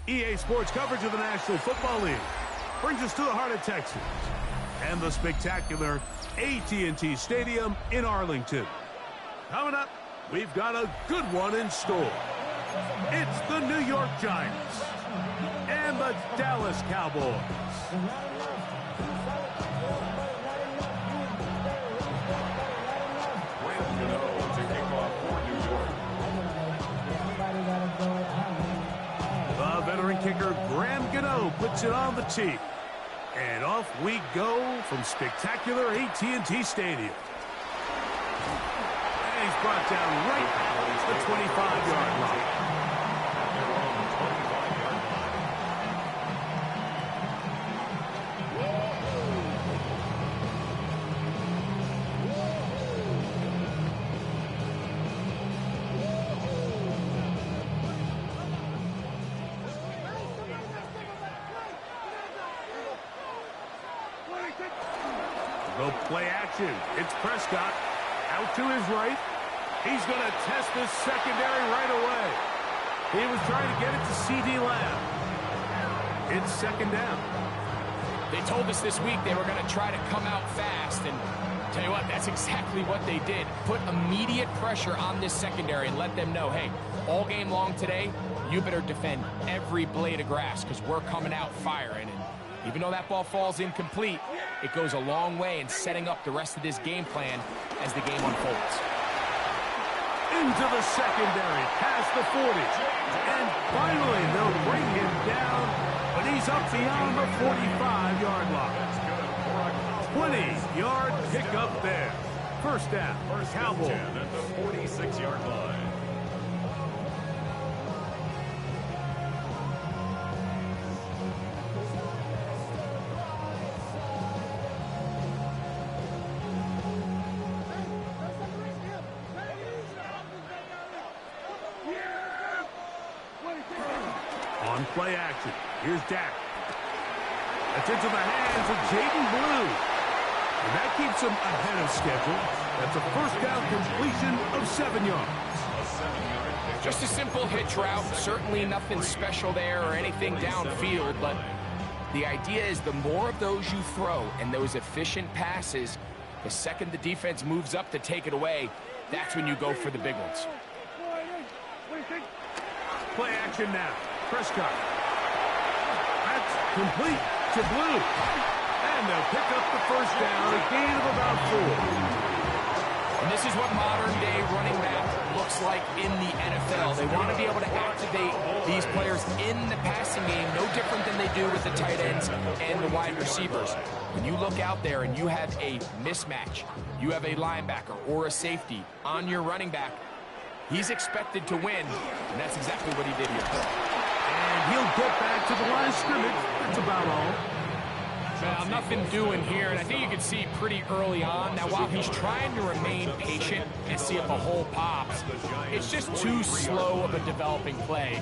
EA Sports coverage of the National Football League brings us to the heart of Texas and the spectacular AT&T Stadium in Arlington. Coming up, we've got a good one in store. It's the New York Giants and the Dallas Cowboys. The veteran kicker, Graham Gano, puts it on the tee. And off we go from spectacular AT&T Stadium. And he's brought down right at the 25-yard line. The play action. It's Prescott out to his right. He's going to test this secondary right away. He was trying to get it to C.D. Lamb. It's second down. They told us this week they were going to try to come out fast, and tell you what, that's exactly what they did. Put immediate pressure on this secondary and let them know, hey, all game long today, you better defend every blade of grass because we're coming out firing. And even though that ball falls incomplete, it goes a long way in setting up the rest of this game plan as the game unfolds. Into the secondary, past the 40. And finally, they'll bring him down, but he's up beyond the 45-yard line. 20-yard pickup there. First down, Cowboys. At the 46-yard line. On play action, here's Dak. That's into the hands of Jaden Blue. And that keeps him ahead of schedule. That's a first down completion of 7 yards. Just a simple hitch route. Certainly nothing special there or anything downfield, but the idea is the more of those you throw and those efficient passes, the second the defense moves up to take it away, that's when you go for the big ones. Play action now. Prescott. That's complete to Blue. And they'll pick up the first down, a gain of about 4. And this is what modern-day running back looks like in the NFL. They want to be able to activate these players in the passing game, no different than they do with the tight ends and the wide receivers. When you look out there and you have a mismatch, you have a linebacker or a safety on your running back, he's expected to win, and that's exactly what he did here. And he'll get back to the line of scrimmage. That's about all. Well, nothing doing here, and I think you can see pretty early on. Now, while he's trying to remain patient and see if a hole pops, it's just too slow of a developing play.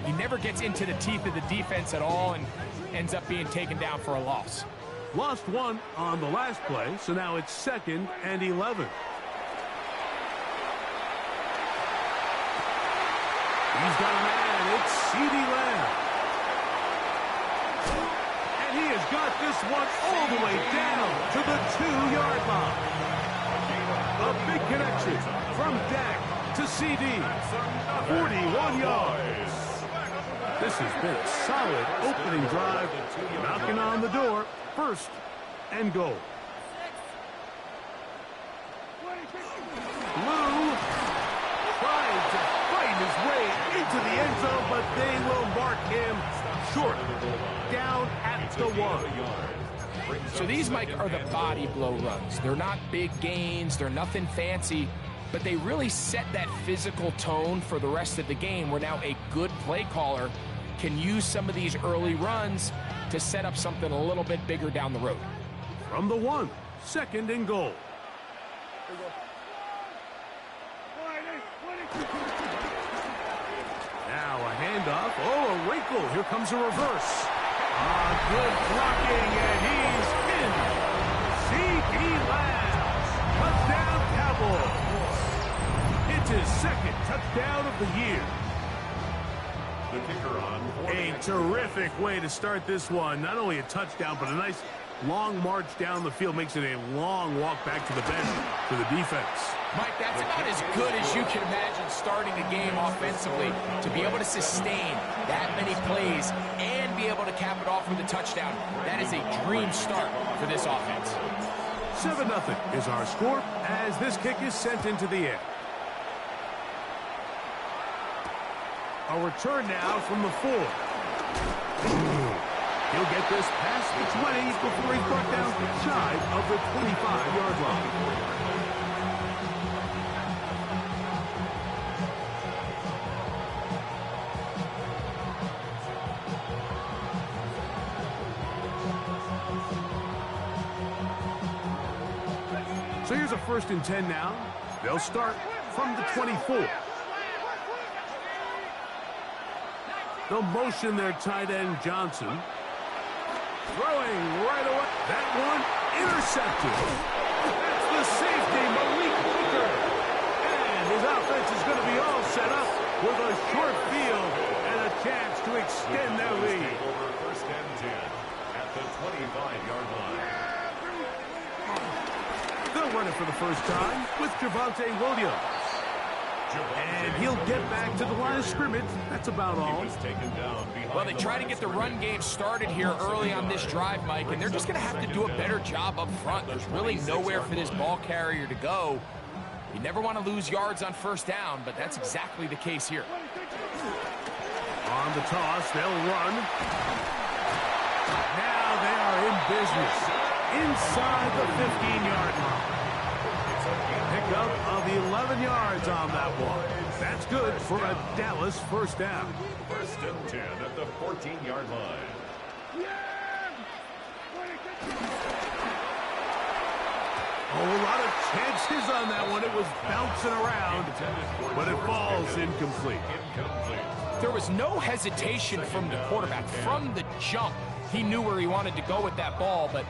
He never gets into the teeth of the defense at all and ends up being taken down for a loss. Lost one on the last play, so now it's 2nd and 11. He's got a man. It's C.D. Lamb. And he has got this one all the way down to the 2-yard line. A big connection from Dak to C.D. 41 yards. This has been a solid opening drive. Knocking on the door. 1st and goal. Blue trying to fight his way into the end zone, but they will mark him short. Down at the 1. So these, Mike, are the body blow runs. They're not big gains. They're nothing fancy, but they really set that physical tone for the rest of the game where now a good play caller can use some of these early runs to set up something a little bit bigger down the road. From the 1, 2nd and goal. Now a handoff. Oh, a wrinkle. Here comes a reverse. Good blocking, and he's in. C.D. Lamb. Touchdown, Cowboys. It's his 2nd touchdown of the year. The kicker on. A terrific way to start this one. Not only a touchdown, but a nice long march down the field. Makes it a long walk back to the bench for the defense. Mike, that's about as good as you can imagine starting a game offensively. To be able to sustain that many plays and be able to cap it off with a touchdown, that is a dream start for this offense. 7-0 is our score as this kick is sent into the air. A return now from the 4. He'll get this past the 20 before he's brought down shy of the 25-yard line. So here's a 1st and 10 now. They'll start from the 24. They'll motion their tight end, Johnson. Throwing right away. That one intercepted. That's the safety, Malik Hooker. And his offense is going to be all set up with a short field and a chance to extend their lead. Over 1st and 10 at the 25-yard line. They'll run it for the first time with Javonte Williams. And he'll get back to the line of scrimmage. That's about all. Well, they try to get the run game started here early on this drive, Mike, and they're just going to have to do a better job up front. There's really nowhere for this ball carrier to go. You never want to lose yards on 1st down, but that's exactly the case here. On the toss, they'll run. Now they are in business inside the 15-yard line. Pickup of 11 yards on that one. That's good for a Dallas 1st down. 1st and 10 at the 14-yard line. Oh, a lot of chances on that one. It was bouncing around, but it falls incomplete. There was no hesitation from the quarterback. From the jump, he knew where he wanted to go with that ball, but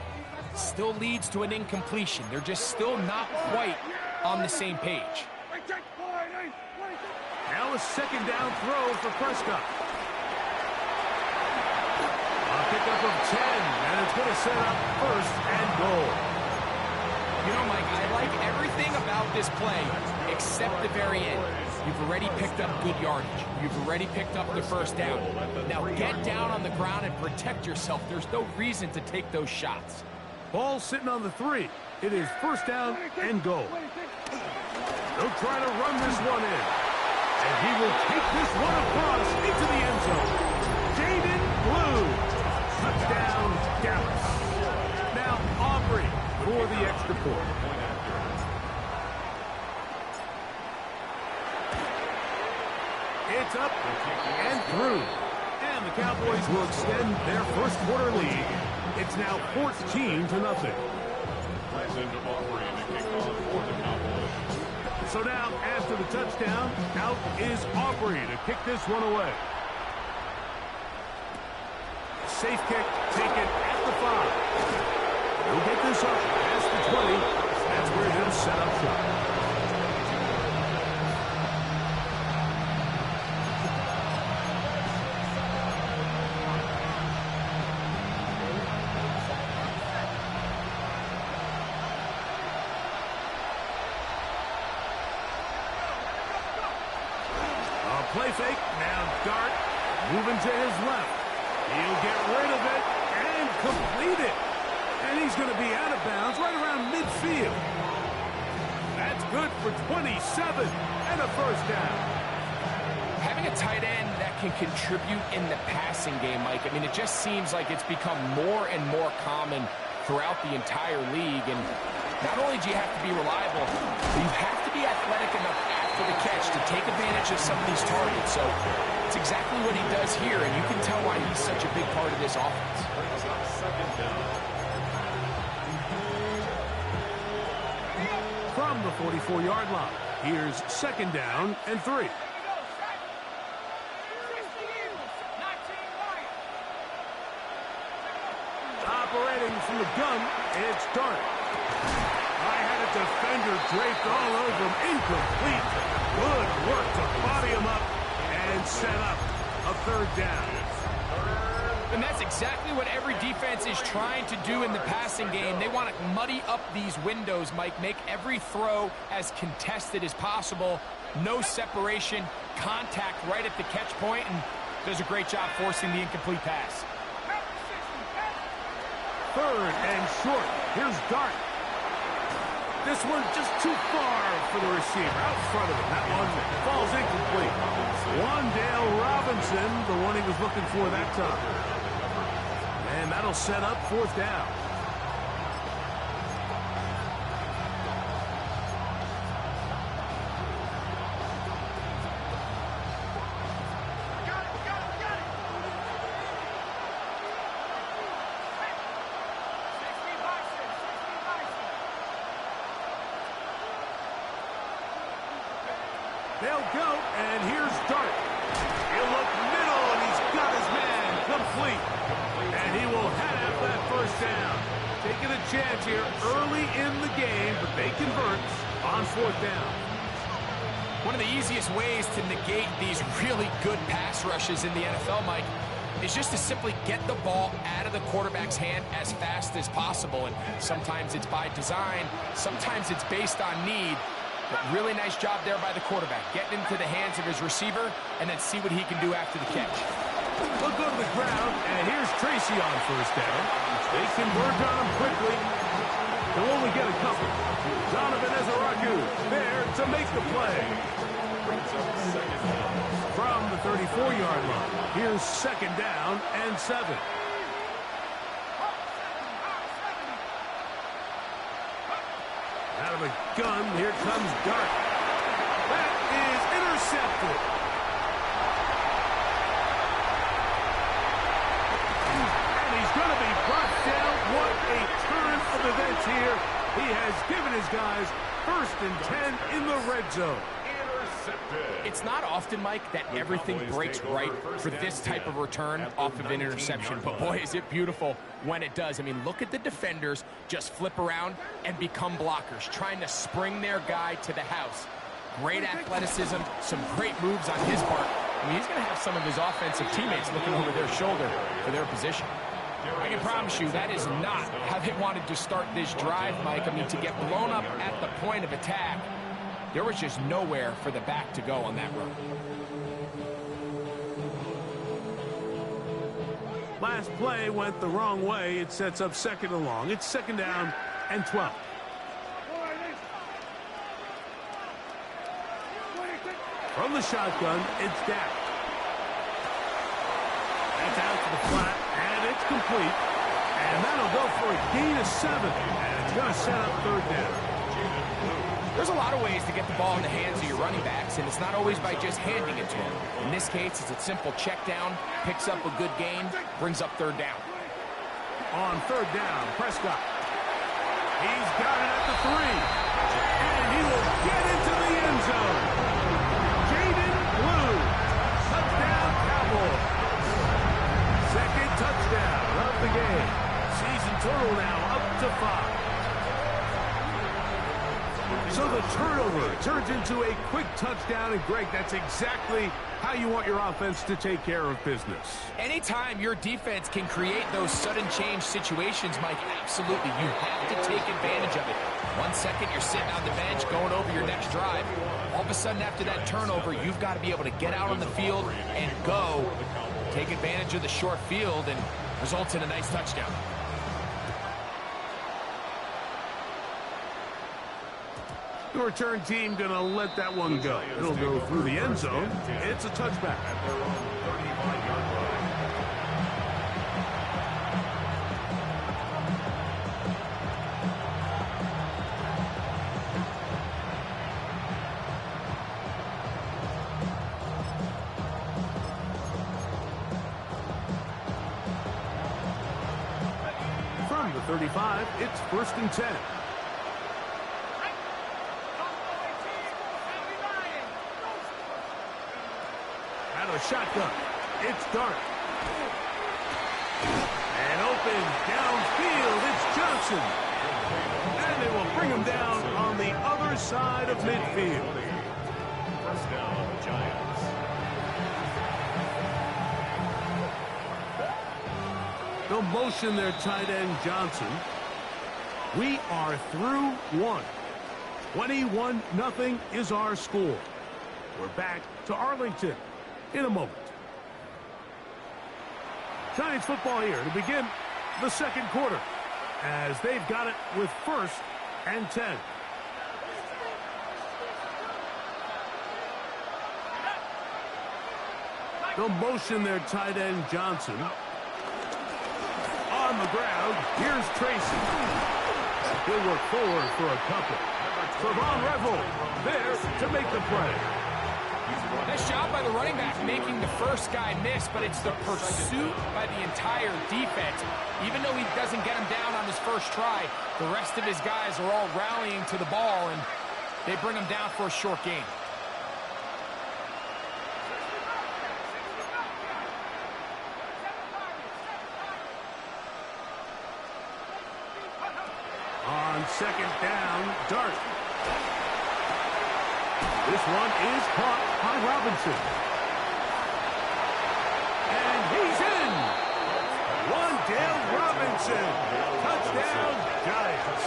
still leads to an incompletion. They're just still not quite on the same page. Now a 2nd down throw for Prescott. A pickup of 10, and it's going to set up 1st and goal. You know, Mike, I like everything about this play except the very end. You've already picked up good yardage. You've already picked up the 1st down. Now get down on the ground and protect yourself. There's no reason to take those shots. Ball sitting on the 3. It is 1st down and goal. They'll try to run this one in. And he will take this one across into the end zone. Jaden Blue. Touchdown, Dallas. Now Aubrey for the extra point. It's up and through. And the Cowboys will extend their 1st quarter lead. It's now 14-0. So now, after the touchdown, out is Aubrey to kick this one away. Safe kick taken at the 5. He'll get this up past the 20. That's where he'll set up shop. Play fake, now Dart, moving to his left. He'll get rid of it and complete it. And he's going to be out of bounds right around midfield. That's good for 27 and a 1st down. Having a tight end that can contribute in the passing game, Mike, I mean, it just seems like it's become more and more common throughout the entire league. And not only do you have to be reliable, but you have to be athletic enough after the catch to take advantage of some of these targets. So it's exactly what he does here, and you can tell why he's such a big part of this offense. 2nd down. From the 44-yard line, here's 2nd down and 3. Operating from the gun, it's Dart. I had a defender draped all over him. Incomplete. Good work to body him up and set up a third down. And that's exactly what every defense is trying to do in the passing game. They want to muddy up these windows, Mike, make every throw as contested as possible. No separation, contact right at the catch point, and does a great job forcing the incomplete pass. Third and short. Here's Dart. This one just too far for the receiver. Out front of him. That one falls incomplete. DAL Robinson, the one he was looking for that time. And that'll set up fourth down. They'll go, and here's Dart. He'll look middle, and he's got his man complete. And he will head after that first down. Taking a chance here early in the game, but they convert on fourth down. One of the easiest ways to negate these really good pass rushes in the NFL, Mike, is just to simply get the ball out of the quarterback's hand as fast as possible. And sometimes it's by design, sometimes it's based on need. But really nice job there by the quarterback, getting into the hands of his receiver and then see what he can do after the catch. They'll go to the ground, and here's Tracy on first down. They converge on him quickly. They'll only get a couple. Donovan Ezaraku there to make the play. From the 34-yard line, here's second down and 7. Out of the gun, here comes Dart. That is intercepted. And he's going to be brought down. What a turn of events here. He has given his guys 1st and 10 in the red zone. It's not often, Mike, that everything breaks right for this type of return off of an interception. But, boy, is it beautiful when it does. I mean, look at the defenders just flip around and become blockers, trying to spring their guy to the house. Great athleticism, some great moves on his part. I mean, he's going to have some of his offensive teammates looking over their shoulder for their position. I can promise you that is not how they wanted to start this drive, Mike. I mean, to get blown up at the point of attack, there was just nowhere for the back to go on that run. Last play went the wrong way. It sets up second and long. It's second down and 12. From the shotgun, it's Dak. That's out to the flat, and it's complete. And that'll go for a gain of 7. And it's going to set up third down. There's a lot of ways to get the ball in the hands of your running backs, and it's not always by just handing it to them. In this case, it's a simple check down, picks up a good gain, brings up third down. On third down, Prescott. He's got it at the 3. And he will get into the end zone. Jaden Blue. Touchdown, Cowboys. Second touchdown of the game. Season total now up to 5. So the turnover turns into a quick touchdown, and Greg, that's exactly how you want your offense to take care of business. Anytime your defense can create those sudden change situations, Mike, absolutely, you have to take advantage of it. 1 second, you're sitting on the bench, going over your next drive. All of a sudden, after that turnover, you've got to be able to get out on the field and go, take advantage of the short field, and results in a nice touchdown. The return team going to let that one go. It'll go through the end zone. It's a touchback. From the 35, it's 1st and 10. A shotgun. It's Dart. And open downfield. It's Johnson. And they will bring him down on the other side of midfield. First down, Giants. They'll motion their tight end, Johnson. We are through one. 21-0 is our score. We're back to Arlington in a moment. Giants football here to begin the second quarter as they've got it with 1st and 10. They'll motion their tight end, Johnson. On the ground, here's Tracy. He'll work forward for a couple. Trevon Revel there to make the play. Nice job by the running back making the first guy miss, but it's the pursuit by the entire defense. Even though he doesn't get him down on his first try, the rest of his guys are all rallying to the ball, and they bring him down for a short gain. On second down, Dart. This one is caught by Robinson. And he's in. DAL Robinson. Touchdown, Giants.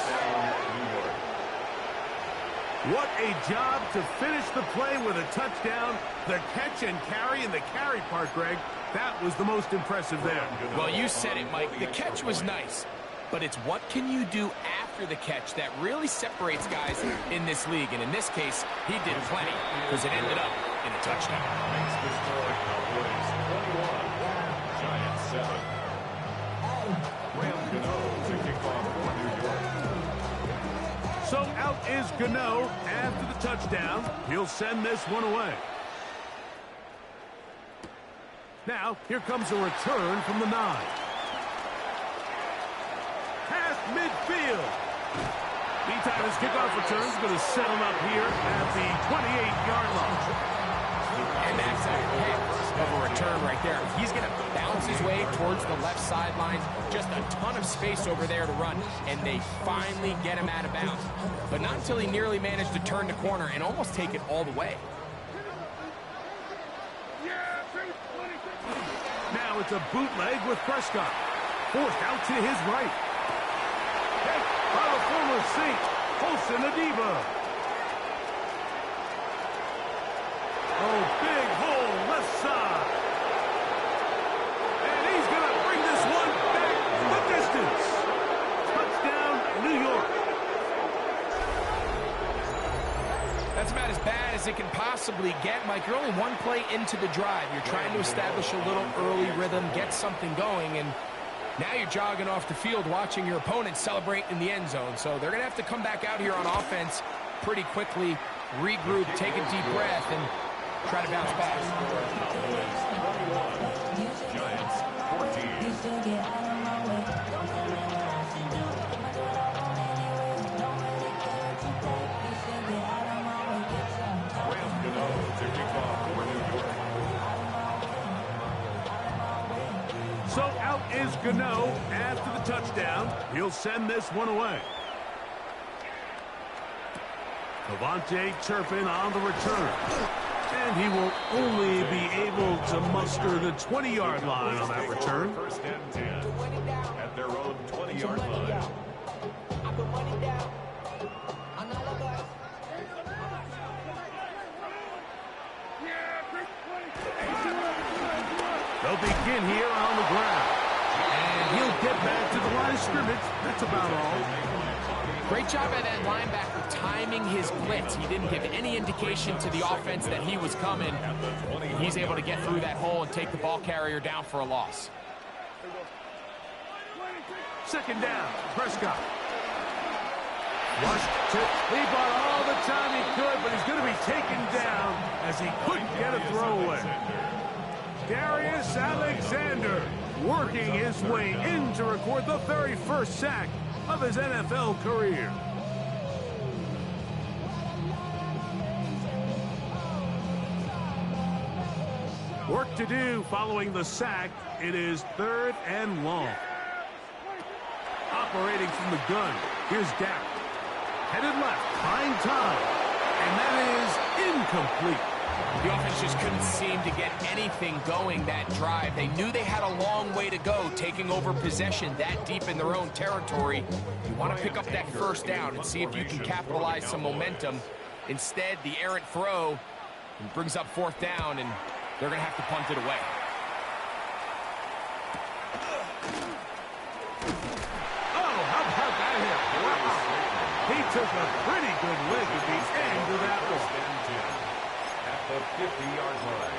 What a job to finish the play with a touchdown. The catch and carry, and the carry part, Greg, that was the most impressive there. Well, you said it, Mike. The catch was nice. But it's what can you do after the catch that really separates guys in this league. And in this case, he did plenty because it ended up in a touchdown. Makes the score Cowboys 21, Giants 7. Graham Gano to kick off for New York. So out is Gano after the touchdown. He'll send this one away. Now, here comes a return from the 9. Past midfield. Meantime, his kickoff return is going to set him up here at the 28-yard line. And that's a heck of a return right there. He's going to bounce his way towards the left sideline. Just a ton of space over there to run. And they finally get him out of bounds. But not until he nearly managed to turn the corner and almost take it all the way. Now it's a bootleg with Prescott. Forced out to his right. By the former Saint, Colson Adiba. Oh, big hole, left side. And he's going to bring this one back the distance. Touchdown, New York. That's about as bad as it can possibly get, Mike. You're only one play into the drive. You're trying to establish a little early rhythm, get something going, and now you're jogging off the field watching your opponent celebrate in the end zone. So they're going to have to come back out here on offense pretty quickly, regroup, take a deep breath, and try to bounce back. Giants 14. Graham Gano to kick off for New York. So out is Gano after the touchdown. He'll send this one away. Devontae Turpin on the return. And he will only be able to muster the 20-yard line on that return. 1st and 10 at their own 20-yard line. They'll begin here on the ground. And he'll get back to the line of scrimmage. That's about all. Great job by that linebacker timing his blitz. He didn't give any indication to the offense that he was coming. He's able to get through that hole and take the ball carrier down for a loss. Second down, Prescott. Rushed to, he bought all the time he could, but he's going to be taken down as he couldn't get a throwaway. Darius Alexander working his way in to record the very first sack of his NFL career. Work to do following the sack. It is 3rd and long. Operating from the gun, here's Dak. Headed left, fine time. And that is incomplete. The offense just couldn't seem to get anything going that drive. They knew they had a long way to go, taking over possession that deep in their own territory. You want to pick up that first down and see if you can capitalize some momentum. Instead, the errant throw brings up fourth down, and they're going to have to punt it away. Oh, how about that hit? Wow. He took a pretty good lick at the end of that one. At the 50-yard line.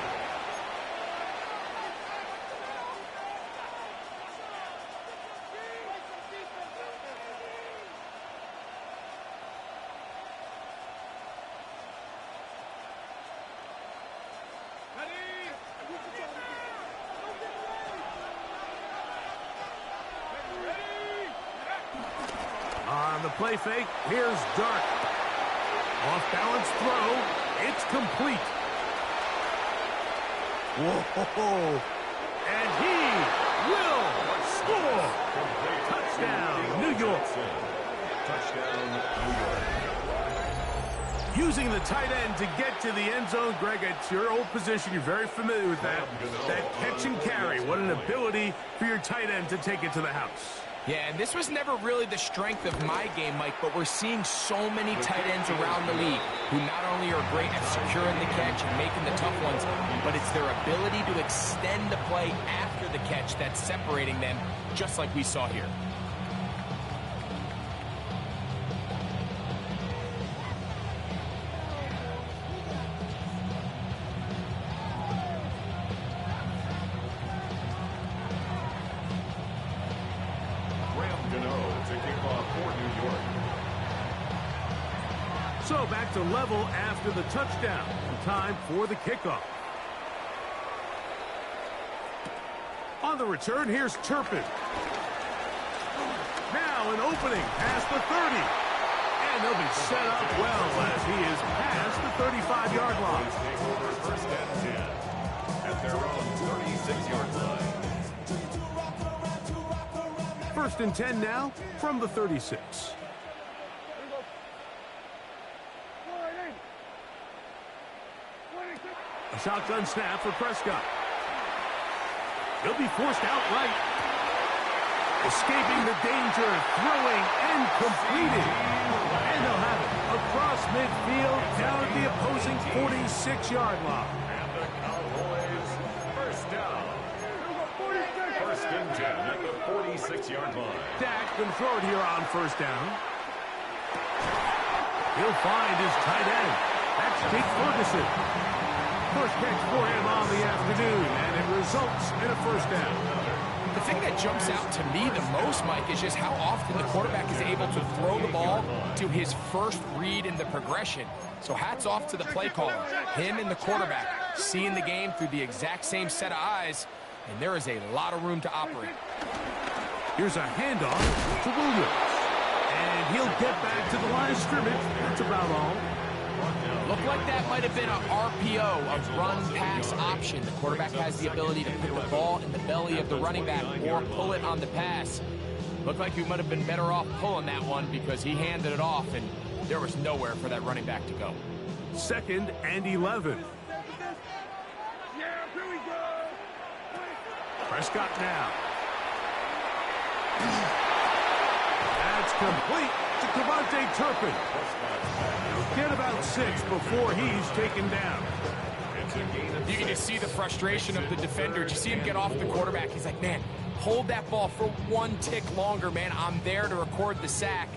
On the play fake, here's Dart. Off-balance throw. It's complete. Whoa! And he will score! Touchdown, New York. Touchdown, New York. Using the tight end to get to the end zone, Greg, it's your old position. You're very familiar with that. That catch and carry. What an ability for your tight end to take it to the house. Yeah, and this was never really the strength of my game, Mike, but we're seeing so many tight ends around the league who not only are great at securing the catch and making the tough ones, but it's their ability to extend the play after the catch that's separating them, just like we saw here. So back to level after the touchdown. Time for the kickoff. On the return, here's Turpin. Now an opening past the 30. And they'll be set up well as he is past the 35-yard line. Take over first and 10 at their own 36-yard line. First and 10 now from the 36. A shotgun snap for Prescott. He'll be forced outright. Escaping the danger, throwing and completing. And they'll have it across midfield down at the opposing 46-yard line. And the Cowboys first down. First and 10 at the 46-yard line. Dak can throw it here on first down. He'll find his tight end. That's Jake Ferguson. First catch for him on the afternoon, and it results in a first down. The thing that jumps out to me the most, Mike, is just how often the quarterback is able to throw the ball to his first read in the progression. So hats off to the play caller. Him and the quarterback seeing the game through the exact same set of eyes, and there is a lot of room to operate. Here's a handoff to Williams. And he'll get back to the line of scrimmage. That's about all. Looked like that might have been an RPO, a run-pass option. The quarterback has the ability to put the ball in the belly of the running back or pull it on the pass. Looked like he might have been better off pulling that one because he handed it off, and there was nowhere for that running back to go. Second and 11. Prescott now. That's complete to Cavante Turpin. Get about 6 before he's taken down. You can just see the frustration of the defender. Did you see him get off the quarterback? He's like, man, hold that ball for one tick longer, man. I'm there to record the sack.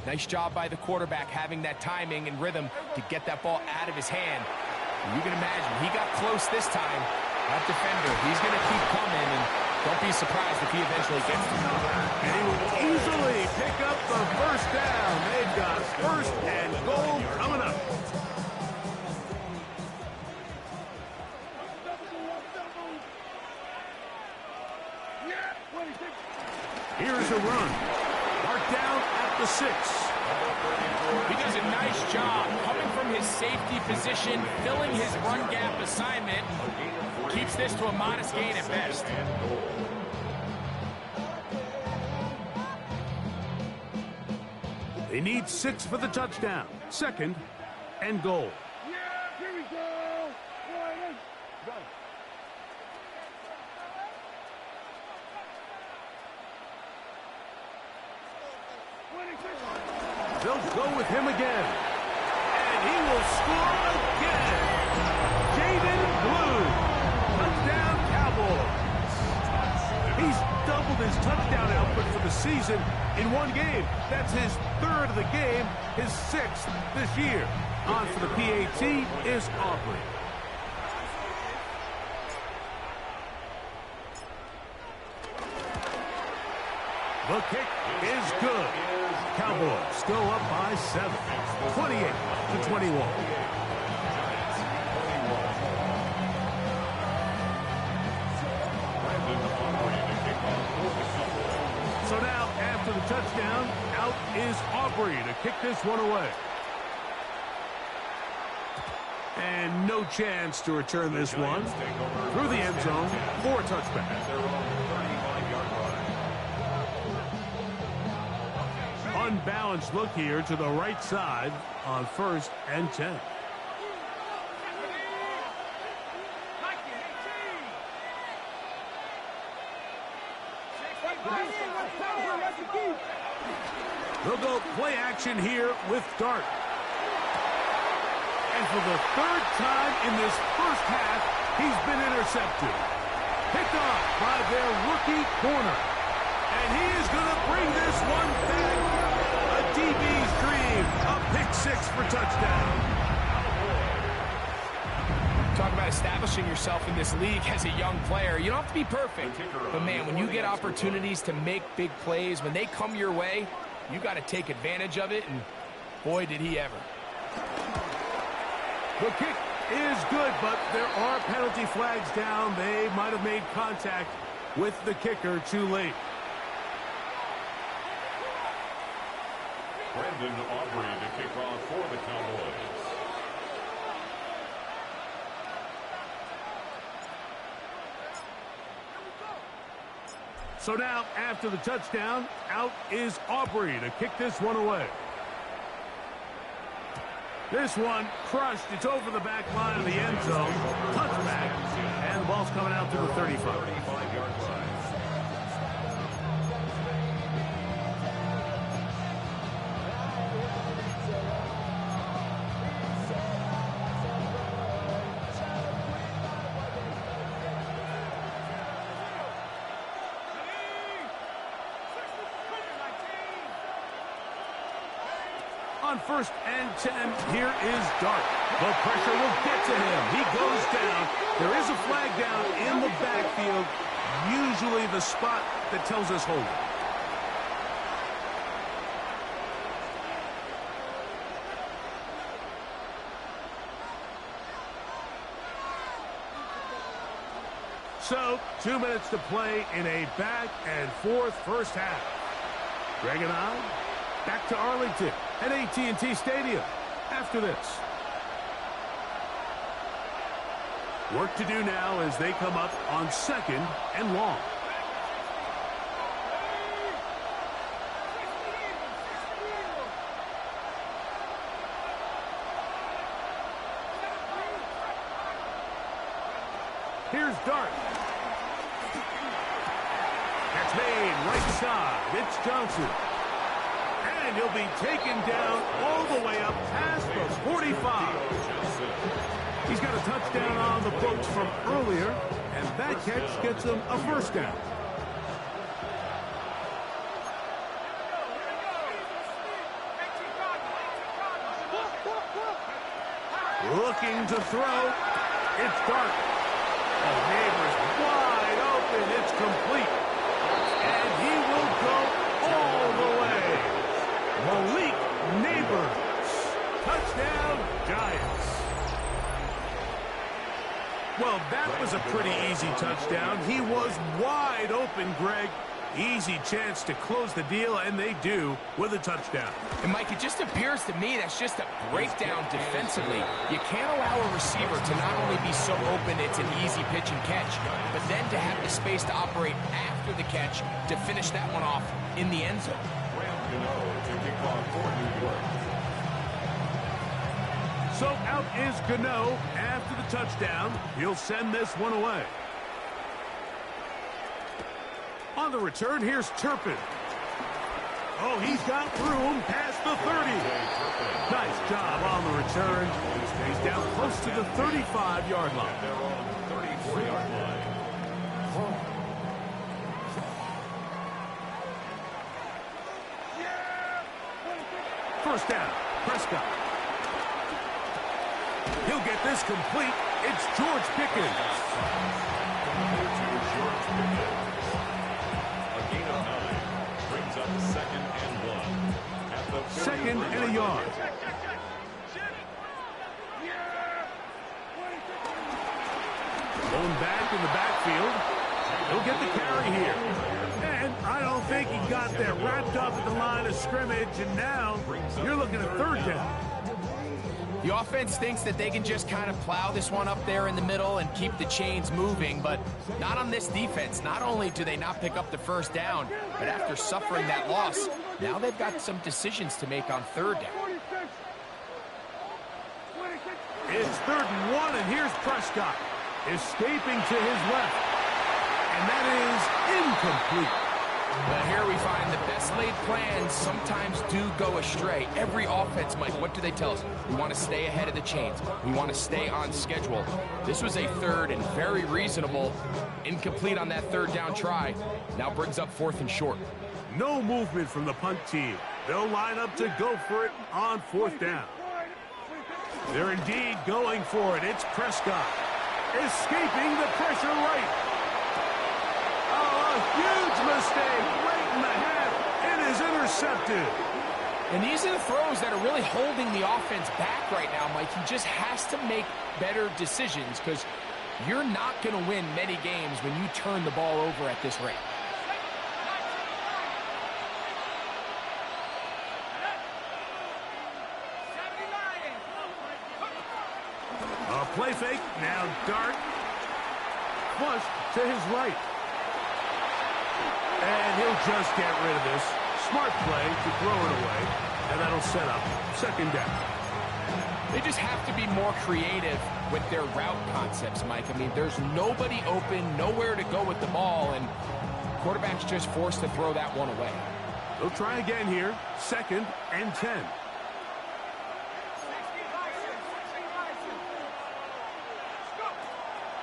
Nice job by the quarterback having that timing and rhythm to get that ball out of his hand. And you can imagine, he got close this time. That defender, he's going to keep coming, and don't be surprised if he eventually gets to him. And he will easily pick up the first down. They've got first and goal coming up. Here's a run. Marked down at the 6. He does a nice job coming from his safety position, filling his run gap assignment. Keeps this to a modest gain at best. They need 6 for the touchdown. Second and goal. They'll go with him again. And he will score again. Jaden Blue. Touchdown, Cowboys. He's doubled his touchdown output for the season in one game. That's his third of the game, his sixth this year. On for the PAT is Aubrey. The kick is good. Cowboys go up by 7, 28-21. So now, after the touchdown, out is Aubrey to kick this one away. And no chance to return this one through the end zone for a touchback. Unbalanced look here to the right side on 1st and 10. They'll go play action here with Dart. And for the third time in this first half, he's been intercepted. Picked off by their rookie corner. And he is going to bring this one back. A DB's dream. A pick-6 for touchdown. Talk about establishing yourself in this league as a young player. You don't have to be perfect. But, man, when you get opportunities to make big plays, when they come your way, you got to take advantage of it. And, boy, did he ever. The kick is good, but there are penalty flags down. They might have made contact with the kicker too late. Brandon Aubrey to kick off for the Cowboys. So now, after the touchdown, out is Aubrey to kick this one away. This one crushed. It's over the back line of the end zone. Touchback. And the ball's coming out to the 35. 35-yard line. On 1st and 10, here is Dart. The pressure will get to him. He goes down. There is a flag down in the backfield, usually the spot that tells us hold. So, 2 minutes to play in a back-and-forth first half. Greg and I back to Arlington at AT&T Stadium after this. Work to do now as they come up on 2nd and long. Here's Dart. Catch made right side. It's Johnson. And he'll be taken down all the way up past the 45. He's got a touchdown on the books from earlier, and that catch gets him a first down. Looking to throw. It's Dart. Oh, Neighbors wide open. It's complete. And he will go all the way. Malik Neighbors. Touchdown, Giants. Well, that was a pretty easy touchdown. He was wide open, Greg. Easy chance to close the deal, and they do with a touchdown. And, Mike, it just appears to me that's just a breakdown defensively. You can't allow a receiver to not only be so open it's an easy pitch and catch, but then to have the space to operate after the catch to finish that one off in the end zone. To kick off for New York. So out is Gano after the touchdown. He'll send this one away. On the return, here's Turpin. Oh, he's got room past the 30. Nice job on the return. He stays down close to the 35-yard line. They're on the 34-yard line. First down, Prescott. He'll get this complete. It's George Pickens. A gain of 9 brings up 2nd and 1. At the 2nd and a yard. Going back in the backfield. He'll get the carry here. And I don't think he got there wrapped up at the line of scrimmage. And now you're looking at 3rd down. The offense thinks that they can just kind of plow this one up there in the middle and keep the chains moving, but not on this defense. Not only do they not pick up the 1st down, but after suffering that loss, now they've got some decisions to make on 3rd down. It's 3rd and 1, and here's Prescott escaping to his left. And that is incomplete. But here we find the best laid plans sometimes do go astray. Every offense, Mike, what do they tell us? We want to stay ahead of the chains. We want to stay on schedule. This was a 3rd and very reasonable. Incomplete on that 3rd down try. Now brings up 4th and short. No movement from the punt team. They'll line up to go for it on 4th down. They're indeed going for it. It's Prescott escaping the pressure right. Oh, a huge mistake right in the half. It is intercepted. And these are the throws that are really holding the offense back right now, Mike. He just has to make better decisions because you're not going to win many games when you turn the ball over at this rate. A play fake. Now Dart. Flush to his right. And he'll just get rid of this. Smart play to throw it away. And that'll set up 2nd down. They just have to be more creative with their route concepts, Mike. I mean, there's nobody open, nowhere to go with the ball, and quarterback's just forced to throw that one away. They'll try again here. 2nd and 10.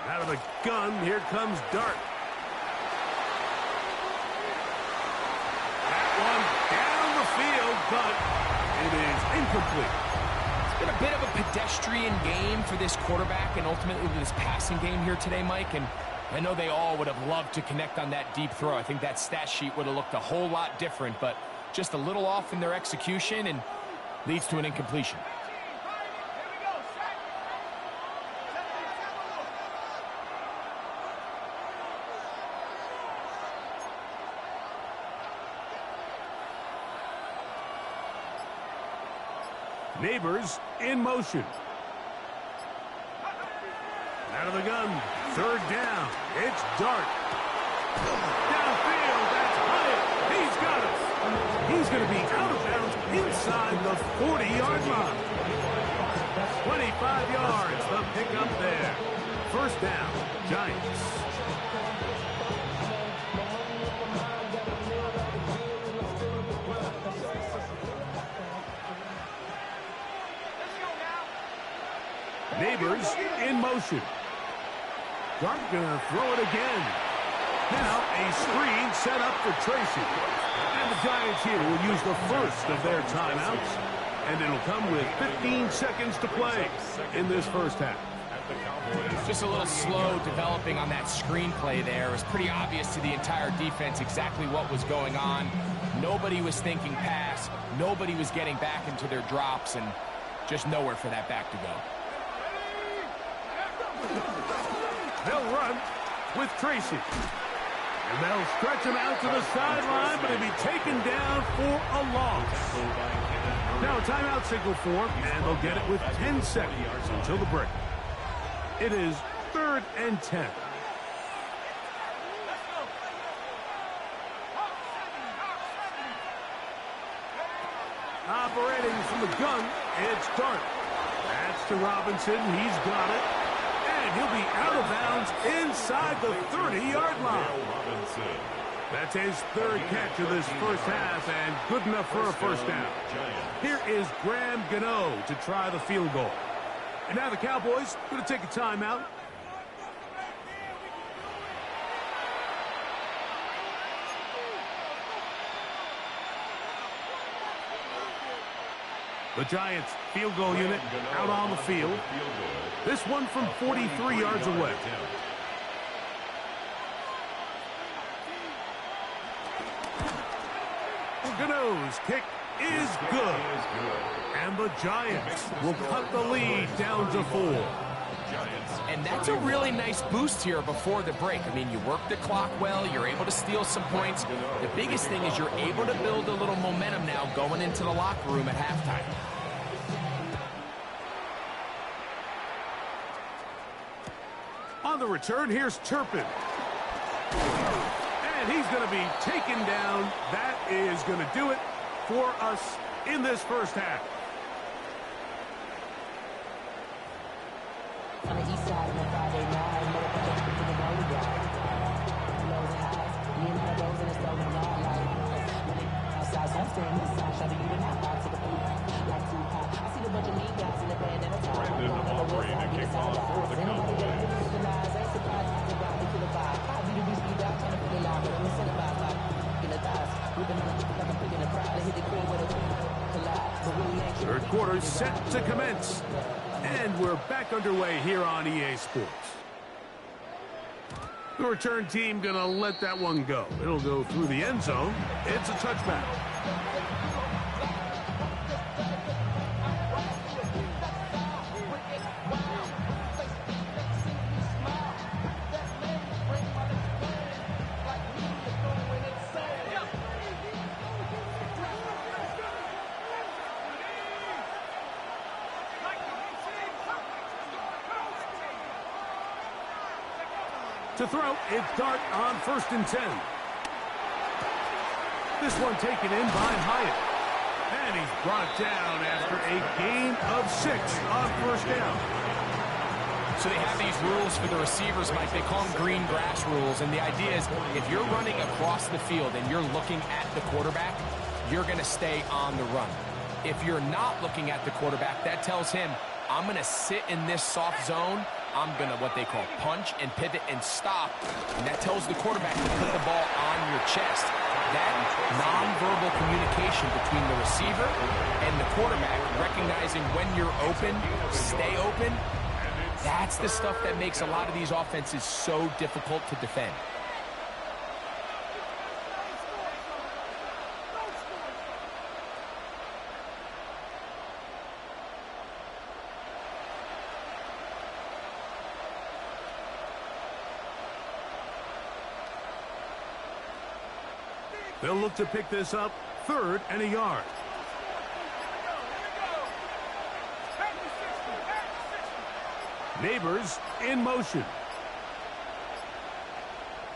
Out of the gun, here comes Dart. That one down the field, but it is incomplete. It's been a bit of a pedestrian game for this quarterback and ultimately this passing game here today, Mike. And I know they all would have loved to connect on that deep throw. I think that stat sheet would have looked a whole lot different, but just a little off in their execution and leads to an incompletion. Neighbors in motion. Out of the gun. 3rd down. It's Dart. Downfield. That's Hyatt. He's got it. He's going to be out of bounds inside the 40-yard line. 25 yards. The pickup there. 1st down. Giants. Neighbors in motion. Dart gonna throw it again. Now a screen set up for Tracy. And the Giants here will use the first of their timeouts. And it'll come with 15 seconds to play in this 1st half. Just a little slow developing on that screenplay there. It was pretty obvious to the entire defense exactly what was going on. Nobody was thinking pass. Nobody was getting back into their drops, and just nowhere for that back to go. They'll run with Tracy. And they'll stretch him out to the sideline, but he'll be taken down for a loss. Now a timeout signal form, and they'll get it with 10 seconds until the break. It is 3rd and 10. Operating from the gun, it's Dart. That's to Robinson. He's got it. And he'll be out of bounds inside the 30-yard line. That's his third catch of this first half, and good enough for a first down. Here is Graham Gano to try the field goal. And now the Cowboys going to take a timeout. The Giants field goal unit out on the field. This one from 43 yards away. Gano's kick is good. And the Giants will cut the lead down to 4. And that's a really nice boost here before the break. I mean, you work the clock well, you're able to steal some points. The biggest thing is you're able to build a little momentum now going into the locker room at halftime. On the return, here's Turpin. And he's going to be taken down. That is going to do it for us in this first half. On the east side of a Friday night, met a bunch of people to the road ride. Lows and highs, me and my bros in the stove and all like when they outside, so I'm staying inside, trying to you and out to the food. Like Tupac, I see the bunch of mean guys in the band at a time. Brandon operating the kickoff for the Cowboys. Ain't surprised to ride me to the vibe. I be the beast, be down, trying to feel alive, but I'm incentivized like in the thighs. We've been on the like a pig in the crowd, they hit the core with a collide. But we ain't Third quarter set to commence. And we're back underway here on EA Sports. The return team going to let that one go. It'll go through the end zone. It's a touchback. To throw, it's Dart on 1st and 10. This one taken in by Hyatt. And he's brought down after a gain of 6 on first down. So they have these rules for the receivers, Mike. They call them green grass rules. And the idea is if you're running across the field and you're looking at the quarterback, you're going to stay on the run. If you're not looking at the quarterback, that tells him, I'm going to sit in this soft zone. I'm going to what they call punch and pivot and stop. And that tells the quarterback to put the ball on your chest. That nonverbal communication between the receiver and the quarterback, recognizing when you're open, stay open, that's the stuff that makes a lot of these offenses so difficult to defend. They'll look to pick this up 3rd and a yard. Neighbors in motion.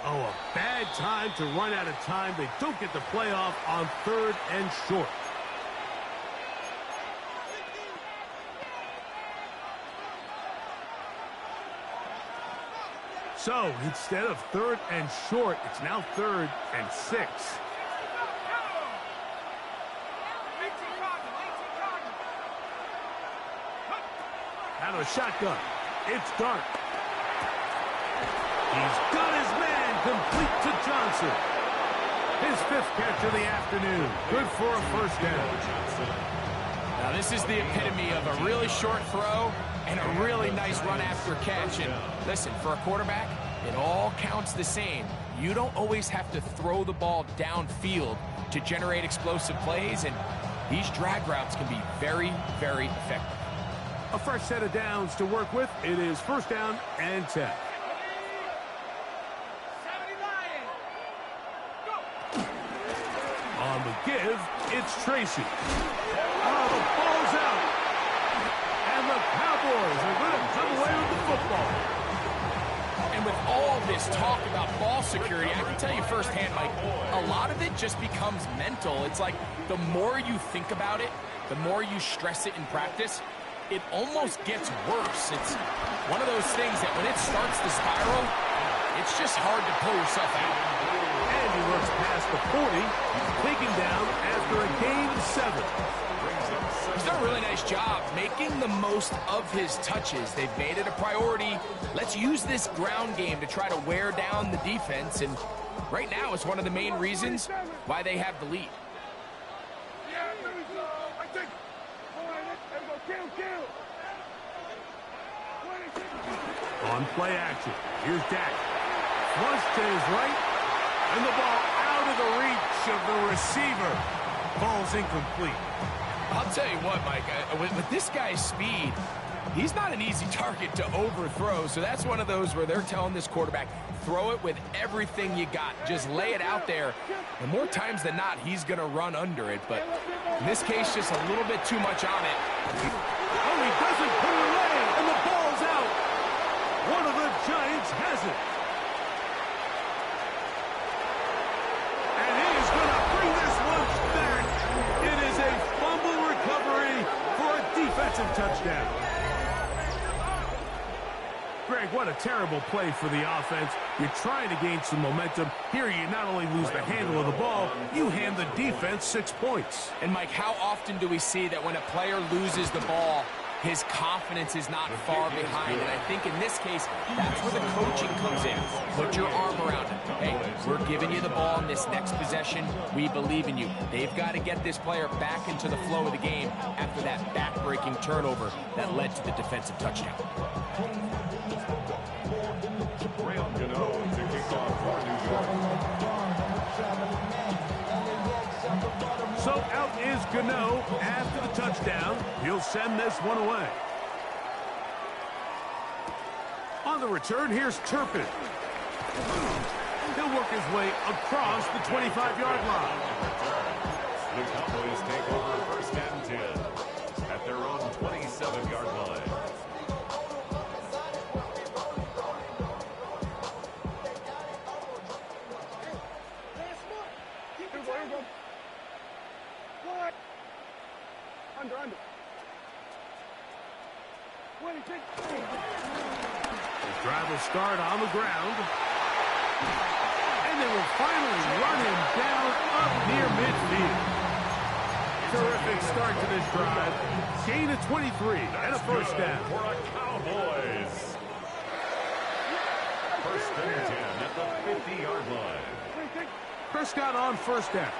Oh, a bad time to run out of time. They don't get the playoff on 3rd and short. So instead of 3rd and short, it's now 3rd and 6. Out of a shotgun, it's Dart. He's got his man complete to Johnson. His 5th catch of the afternoon. Good for a first down. Now this is the epitome of a really short throw and a really nice run after catch. And listen, for a quarterback, it all counts the same. You don't always have to throw the ball downfield to generate explosive plays, and these drag routes can be very, very effective. A fresh set of downs to work with. It is 1st down and 10. On the give, it's Tracy. Oh, the ball's out. And the Cowboys are going to come away with the football. And with all this talk about ball security, I can tell you firsthand, Mike, a lot of it just becomes mental. It's like the more you think about it, the more you stress it in practice, it almost gets worse. It's one of those things that when it starts to spiral, it's just hard to pull yourself out. And he works 40, taken down after a gain of 7. He's done a really nice job making the most of his touches. They've made it a priority. Let's use this ground game to try to wear down the defense, and right now it's one of the main reasons why they have the lead. On play action, here's Dak. Flush to his right, and the ball out of the reach of the receiver. Ball's incomplete. I'll tell you what, Mike, with this guy's speed, he's not an easy target to overthrow, so that's one of those where they're telling this quarterback, throw it with everything you got. Just lay it out there, and more times than not, he's going to run under it, but in this case, just a little bit too much on it. Oh, he doesn't put it away, and the ball's out. One of the Giants has it. And he's going to bring this one back. It is a fumble recovery for a defensive touchdown. Greg, what a terrible play for the offense. You're trying to gain some momentum. Here you not only lose the handle of the ball, you hand the defense 6 points. And Mike, how often do we see that when a player loses the ball, his confidence is not far behind? And I think in this case, that's where the coaching comes in. Put your arm around it. Hey, we're giving you the ball in this next possession. We believe in you. They've got to get this player back into the flow of the game after that back-breaking turnover that led to the defensive touchdown. To kick off for New York. So out is Gano after the touchdown. He'll send this one away. On the return, here's Turpin. He'll work his way across the 25-yard line. The Cowboys take over first and 10 at their own 27-yard line. Under. The drive will start on the ground. And they will finally run him down up near midfield. Terrific start to this drive. Gain of 23 and a first down. For a Cowboys. First and 10 at the 50-yard line. Prescott on first down.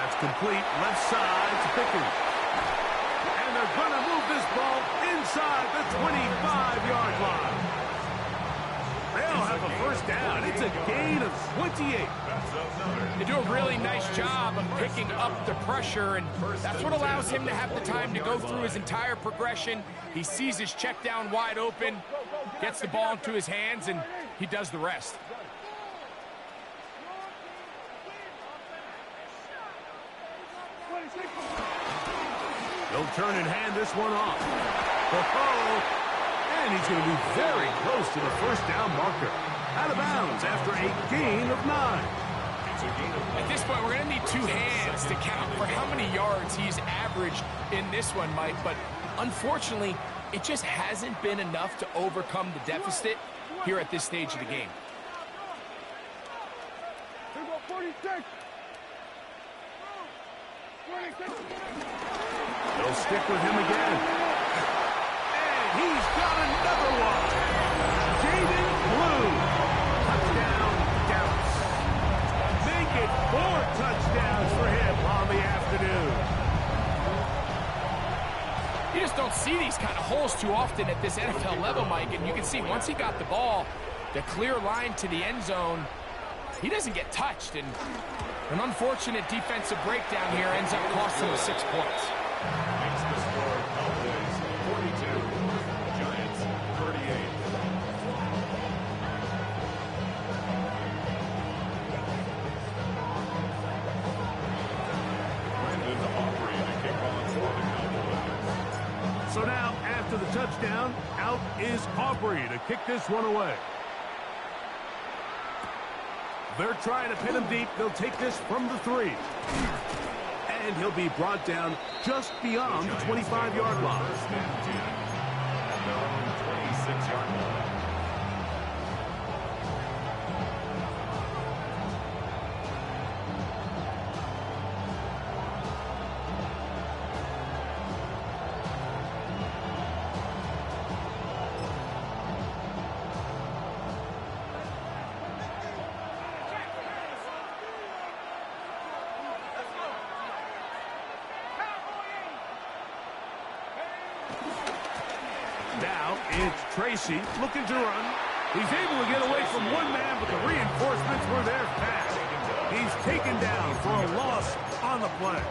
That's complete left side to Pickens. And they're going to move this ball inside the 25-yard line. They'll have a first down. It's a gain of 28. They do a really nice job of picking up the pressure, and that's what allows him to have the time to go through his entire progression. He sees his check down wide open, gets the ball into his hands, and he does the rest. They'll turn and hand this one off. And he's going to be very close to the first down marker. Out of bounds after a gain of 9. At this point, we're going to need 2 hands to count for how many yards he's averaged in this one, Mike. But unfortunately, it just hasn't been enough to overcome the deficit here at this stage of the game. They'll stick with him again. And he's got another one. Jaden Blue. Touchdown, Dallas. Make it 4 touchdowns for him on the afternoon. You just don't see these kind of holes too often at this NFL level, Mike. And you can see once he got the ball, the clear line to the end zone, he doesn't get touched. And an unfortunate defensive breakdown here ends up costing him 6 points. Makes the score Cowboys 42, Giants 38. Brandon Aubrey to kick on for the Cowboys. So now, after the touchdown, out is Aubrey to kick this one away. They're trying to pin him deep. They'll take this from the 3. And he'll be brought down just beyond the 25-yard line. First and 10 at their own 26-yard line. 26 Tracy looking to run. He's able to get away from one man, but the reinforcements were there fast. He's taken down for a loss on the play.